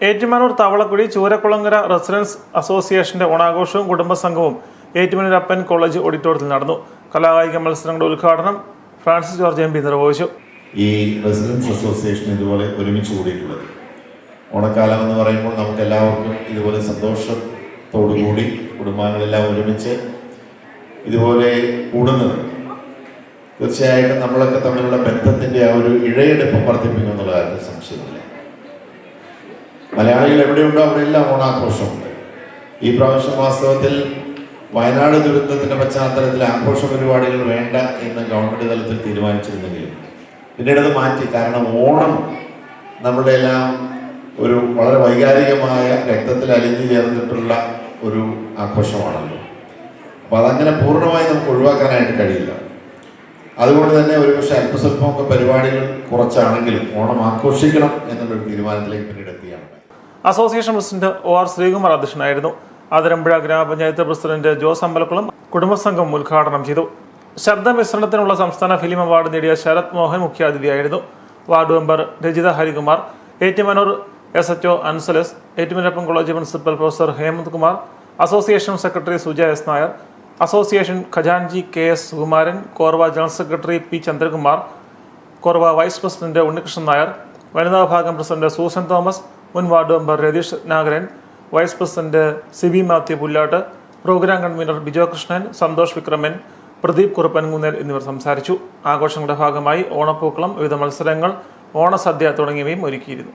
Ettumanoor താവളക്കുഴി Choorakkulangara residence അസോസിയേഷന്റെ ഓണാഘോഷവും കുടുംബസംഘവും ഏറ്റുമാനൂർ അപ്പൻ college ഓഡിറ്റോറിയത്തിൽ നടന്നു. കലാകായിക മത്സരങ്ങളുടെ ഉദ്ഘാടനം ഫ്രാൻസിസ് ജോർജ് MP നിർവഹിച്ചു. ഈ റെസിഡൻസ് അസോസിയേഷൻ ഇതുപോലെ ഒരുമിച്ച് കൂടിയിട്ടുള്ളത് ഓണക്കാലം എന്ന് പറയുമ്പോൾ നമുക്ക് എല്ലാവർക്കും ഇതുപോലെ സന്തോഷത്തോടുകൂടി കുടുംബാംഗങ്ങളെല്ലാം ഒരുമിച്ച് ഇതുപോലെ കൂടുന്നത് തീർച്ചയായിട്ടും നമ്മളൊക്കെ തമ്മിലുള്ള ബന്ധത്തിന്റെ ആ ഒരു ഇഴയെടുപ്പം വർദ്ധിപ്പിക്കും എന്നുള്ള കാര്യത്തിൽ സംശയമില്ല. മലയാളികൾ എവിടെയുണ്ടോ അവിടെയെല്ലാം ഓണാഘോഷമുണ്ട്. ഈ പ്രാവശ്യം വാസ്തവത്തിൽ വയനാട് ദുരന്തത്തിന്റെ പശ്ചാത്തലത്തിൽ ആഘോഷ പരിപാടികൾ വേണ്ട എന്ന് ഗവൺമെന്റ് തലത്തിൽ തീരുമാനിച്ചിരുന്നെങ്കിലും പിന്നീട് അത് മാറ്റി. കാരണം ഓണം നമ്മുടെ എല്ലാം ഒരു വളരെ വൈകാരികമായ രക്തത്തിൽ അലിഞ്ഞു ചേർന്നിട്ടുള്ള ഒരു ആഘോഷമാണല്ലോ. അപ്പൊ അതങ്ങനെ പൂർണ്ണമായി നമുക്ക് ഒഴിവാക്കാനായിട്ട് കഴിയില്ല. അതുകൊണ്ട് തന്നെ ഒരുപക്ഷെ അല്പസ്വല്പമൊക്കെ പരിപാടികൾ കുറച്ചാണെങ്കിലും ഓണം ആഘോഷിക്കണം എന്നുള്ളൊരു തീരുമാനത്തിലേക്ക് പിന്നീട് എത്തിയാണ്. അസോസിയേഷൻ പ്രസിഡന്റ് OR ശ്രീകുമാർ അധ്യക്ഷനായിരുന്നു. ആതിരമ്പുഴ ഗ്രാമപഞ്ചായത്ത് പ്രസിഡന്റ് ജോസ് അമ്പലക്കുളം കുടുംബസംഘം ഉദ്ഘാടനം ചെയ്തു. ശബ്ദ മിശ്രണത്തിനുള്ള സംസ്ഥാന ഫിലിം അവാർഡ് നേടിയ ശരത് മോഹൻ മുഖ്യാതിഥിയായിരുന്നു. Ward member Rajitha Harikumar, Ettumanoor SHO Ansalas, Ettumanoor college principal professor Hemanth Kumar, association secretary Suja S Nair, association ഖജാൻജി KS സുകുമാരൻ, കോർവ ജനറൽ സെക്രട്ടറി P ചന്ദ്രകുമാർ, കോർവ വൈസ് പ്രസിഡന്റ് ഉണ്ണികൃഷ്ണൻ നായർ, വനിതാ വിഭാഗം പ്രസിഡന്റ് സൂസൻ തോമസ്, മുൻ ward member Ratheesh Nagaran, vice president Sibi Mathew Pullattu, programme convener Bijo Krishnan, Santhosh Vikraman, Pradeep Kuruppankunnel എന്നിവർ സംസാരിച്ചു. ആഘോഷങ്ങളുടെ ഭാഗമായി ഓണപ്പൂക്കളം, വിവിധ മത്സരങ്ങൾ, ഓണസദ്യ തുടങ്ങിയവയും ഒരുക്കിയിരുന്നു.